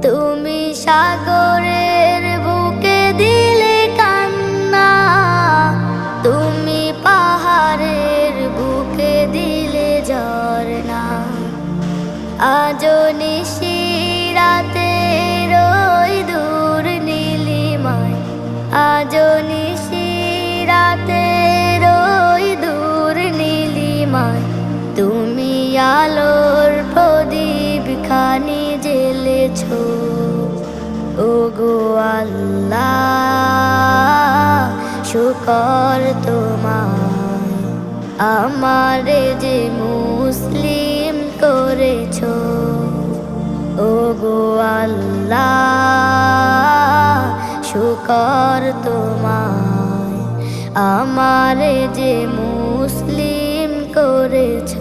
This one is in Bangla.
তুমি সাগরের বুকে দিলে কান্না, তুমি পাহাড়ের বুকে দিলে ঝরনা। আজও নিশিরাতে ওই দূর নীলিমায়, আজও নিশিরাতে ওই দূর নীলিমায়, তুমি আলোর প্রদীপ খানি জ্বেলেছ। ওগো আল্লাহ শুকর তোমায়, আমারে যে মুসলিম করেছ। ওগো আল্লাহ শুকর তোমায়, আমারে যে মুসলিম করেছ।